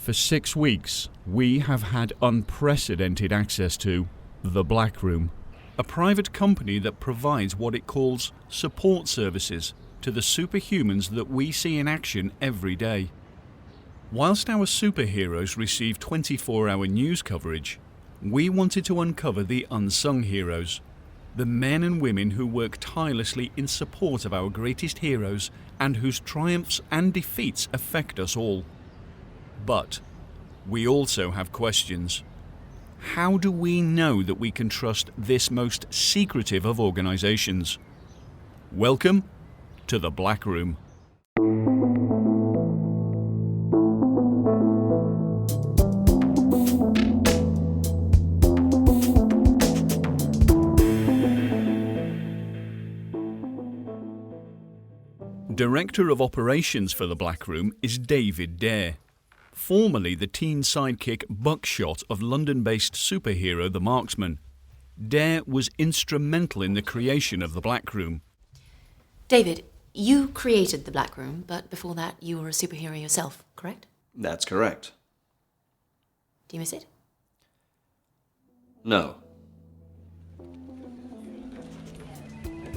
For 6 weeks, we have had unprecedented access to the Black Room, a private company that provides what it calls support services to the superhumans that we see in action every day. Whilst our superheroes receive 24-hour news coverage, we wanted to uncover the unsung heroes, the men and women who work tirelessly in support of our greatest heroes and whose triumphs and defeats affect us all. But we also have questions. How do we know that we can trust this most secretive of organizations? Welcome to the Black Room. Director of Operations for the Black Room is David Dare, formerly the teen sidekick Buckshot of London-based superhero The Marksman. Dare was instrumental in the creation of the Black Room. David, you created the Black Room, but before that you were a superhero yourself, correct? That's correct. Do you miss it? No.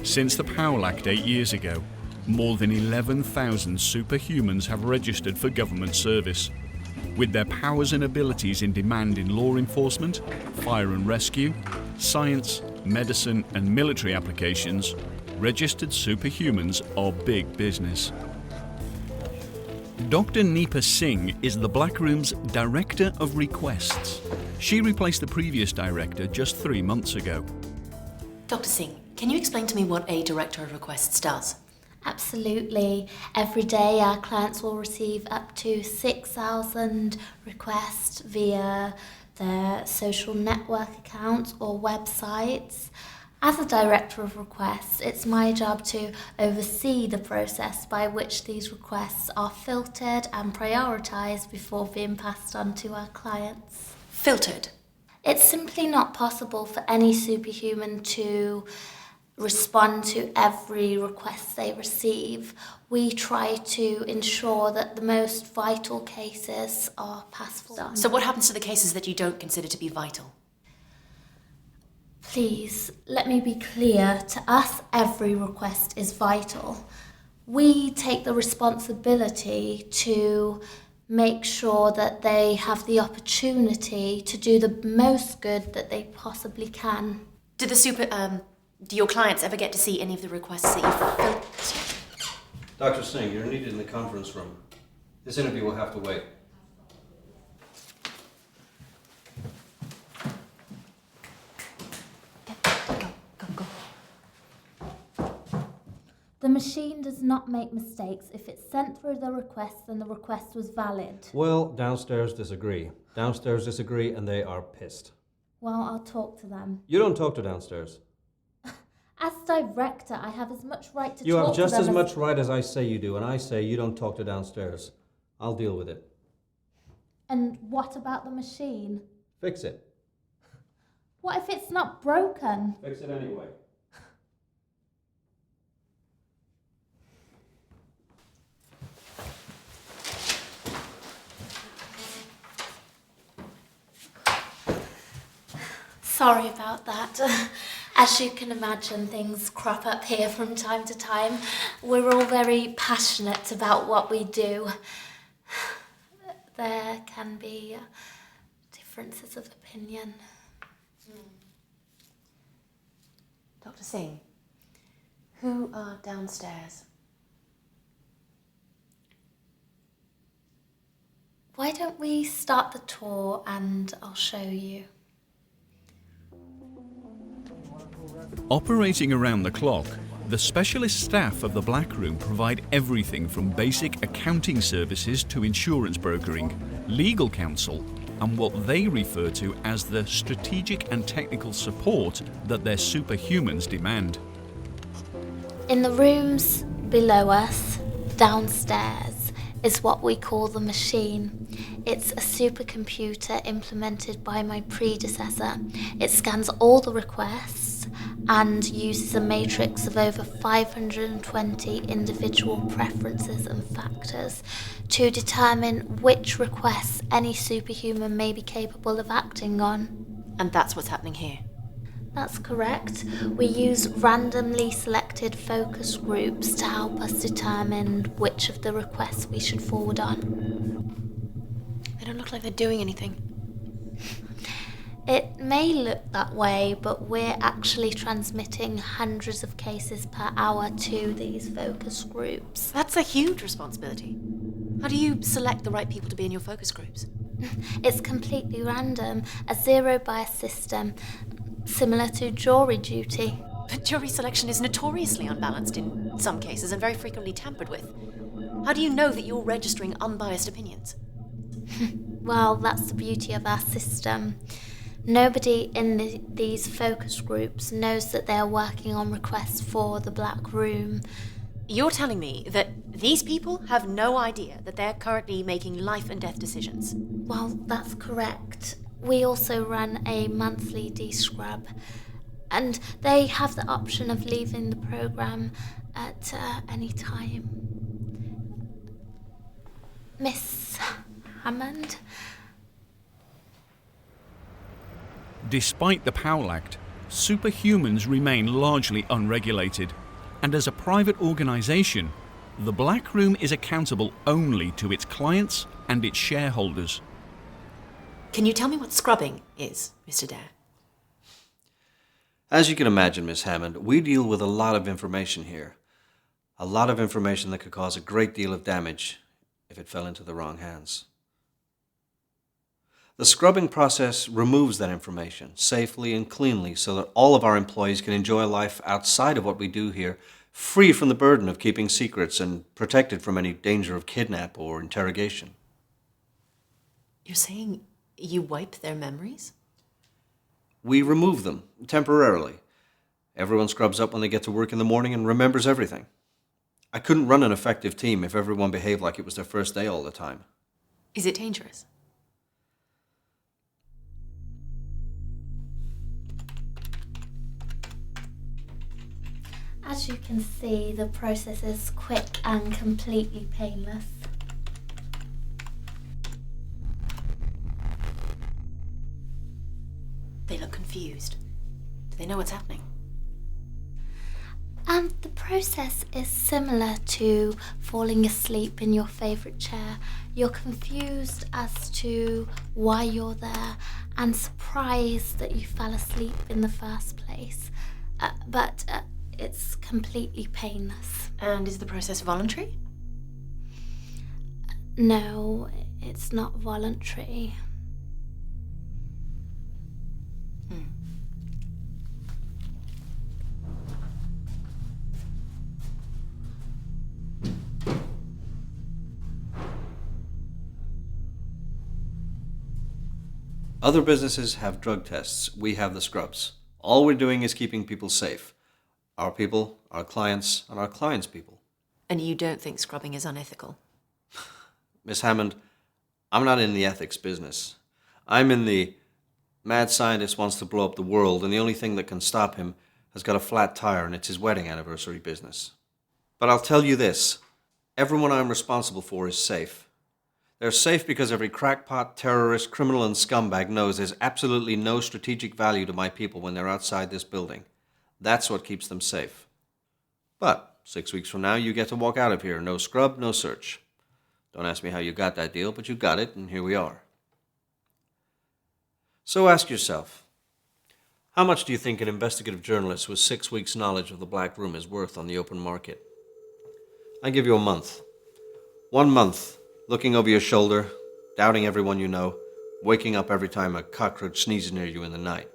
Since the Powell Act 8 years ago, more than 11,000 superhumans have registered for government service. With their powers and abilities in demand in law enforcement, fire and rescue, science, medicine and military applications, registered superhumans are big business. Dr. Neepa Singh is the Black Room's Director of Requests. She replaced the previous director just 3 months ago. Dr. Singh, can you explain to me what a Director of Requests does? Absolutely. Every day our clients will receive up to 6,000 requests via their social network accounts or websites. As a Director of Requests, it's my job to oversee the process by which these requests are filtered and prioritised before being passed on to our clients. Filtered? It's simply not possible for any superhuman to respond to every request they receive. We try to ensure that the most vital cases are passed forward. So what happens to the cases that you don't consider to be vital? Please, let me be clear. To us, every request is vital. We take the responsibility to make sure that they have the opportunity to do the most good that they possibly can. Do your clients ever get to see any of the requests that you filter? Dr. Singh, you're needed in the conference room. This interview will have to wait. Go. The machine does not make mistakes. If it's sent through the request, then the request was valid. Well, downstairs disagree. Downstairs disagree and they are pissed. Well, I'll talk to them. You don't talk to downstairs. As director, I have as much right to You talk have just to as them much right as I say you do, and I say you don't talk to downstairs. I'll deal with it. And what about the machine? Fix it. What if it's not broken? Fix it anyway. Sorry about that. As you can imagine, things crop up here from time to time. We're all very passionate about what we do. There can be differences of opinion. Dr. Singh, who are downstairs? Why don't we start the tour and I'll show you. Operating around the clock, the specialist staff of the Black Room provide everything from basic accounting services to insurance brokering, legal counsel, and what they refer to as the strategic and technical support that their superhumans demand. In the rooms below us, downstairs, is what we call the machine. It's a supercomputer implemented by my predecessor. It scans all the requests and uses a matrix of over 520 individual preferences and factors to determine which requests any superhuman may be capable of acting on. And that's what's happening here. That's correct. We use randomly selected focus groups to help us determine which of the requests we should forward on. They don't look like they're doing anything. It may look that way, but we're actually transmitting hundreds of cases per hour to these focus groups. That's a huge responsibility. How do you select the right people to be in your focus groups? It's completely random, a zero bias system, similar to jury duty. But jury selection is notoriously unbalanced in some cases and very frequently tampered with. How do you know that you're registering unbiased opinions? Well, that's the beauty of our system. Nobody in these focus groups knows that they are working on requests for the Black Room. You're telling me that these people have no idea that they're currently making life and death decisions? Well, that's correct. We also run a monthly descrub, and they have the option of leaving the program at any time. Miss Hammond? Despite the Powell Act, superhumans remain largely unregulated, and as a private organisation, the Black Room is accountable only to its clients and its shareholders. Can you tell me what scrubbing is, Mr. Dare? As you can imagine, Miss Hammond, we deal with a lot of information here. A lot of information that could cause a great deal of damage if it fell into the wrong hands. The scrubbing process removes that information safely and cleanly so that all of our employees can enjoy life outside of what we do here, free from the burden of keeping secrets and protected from any danger of kidnap or interrogation. You're saying you wipe their memories? We remove them temporarily. Everyone scrubs up when they get to work in the morning and remembers everything. I couldn't run an effective team if everyone behaved like it was their first day all the time. Is it dangerous? As you can see, the process is quick and completely painless. They look confused. Do they know what's happening? The process is similar to falling asleep in your favourite chair. You're confused as to why you're there and surprised that you fell asleep in the first place. But it's completely painless. And is the process voluntary? No, it's not voluntary. Other businesses have drug tests. We have the scrubs. All we're doing is keeping people safe. Our people, our clients, and our clients' people. And you don't think scrubbing is unethical? Miss Hammond, I'm not in the ethics business. I'm in the mad scientist wants to blow up the world, and the only thing that can stop him has got a flat tire, and it's his wedding anniversary business. But I'll tell you this, everyone I'm responsible for is safe. They're safe because every crackpot, terrorist, criminal, and scumbag knows there's absolutely no strategic value to my people when they're outside this building. That's what keeps them safe. But 6 weeks from now, you get to walk out of here. No scrub, no search. Don't ask me how you got that deal, but you got it, and here we are. So ask yourself, how much do you think an investigative journalist with 6 weeks' knowledge of the Black Room is worth on the open market? I give you a month. 1 month, looking over your shoulder, doubting everyone you know, waking up every time a cockroach sneezes near you in the night.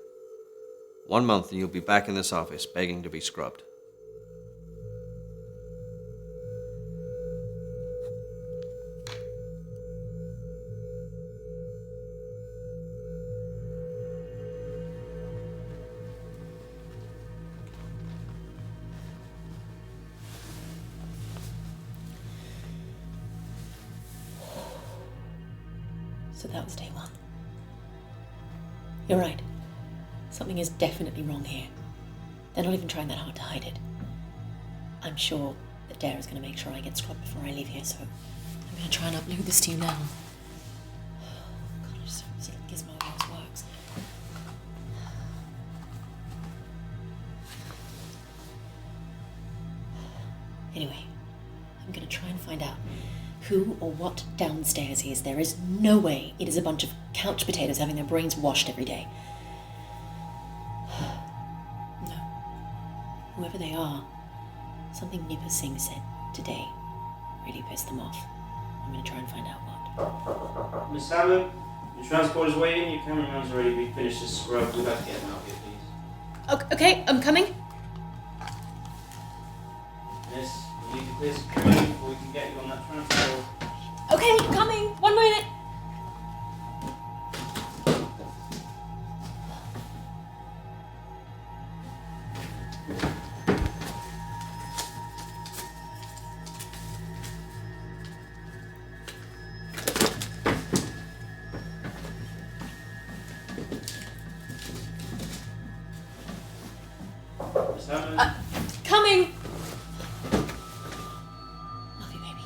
1 month and you'll be back in this office begging to be scrubbed. So that was day one. You're right. Something is definitely wrong here. They're not even trying that hard to hide it. I'm sure that Dare is going to make sure I get scrubbed before I leave here, so I'm going to try and upload this to you now. God, I just hope this little gizmo of yours works. Anyway, I'm going to try and find out who or what downstairs is. There is no way it is a bunch of couch potatoes having their brains washed every day. No. Whoever they are, something Nipper Singh said today really pissed them off. I'm going to try and find out what. Miss Hammond, your transport is waiting, your cameraman's already been finished this scrub. We'd like to get him out here, please. Okay, I'm coming. Miss, we need to clear security before we can get you on that transport. Okay, coming. 1 minute. Miss Hammond? Coming. Love you, baby.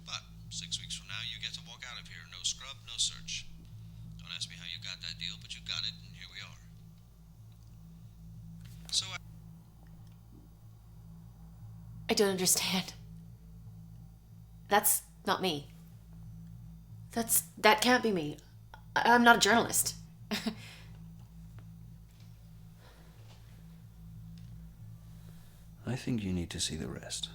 But 6 weeks from now, you get to walk out of here. No scrub, no search. Don't ask me how you got that deal, but you got it, and here we are. So I don't understand. That's not me. That can't be me. I'm not a journalist. I think you need to see the rest.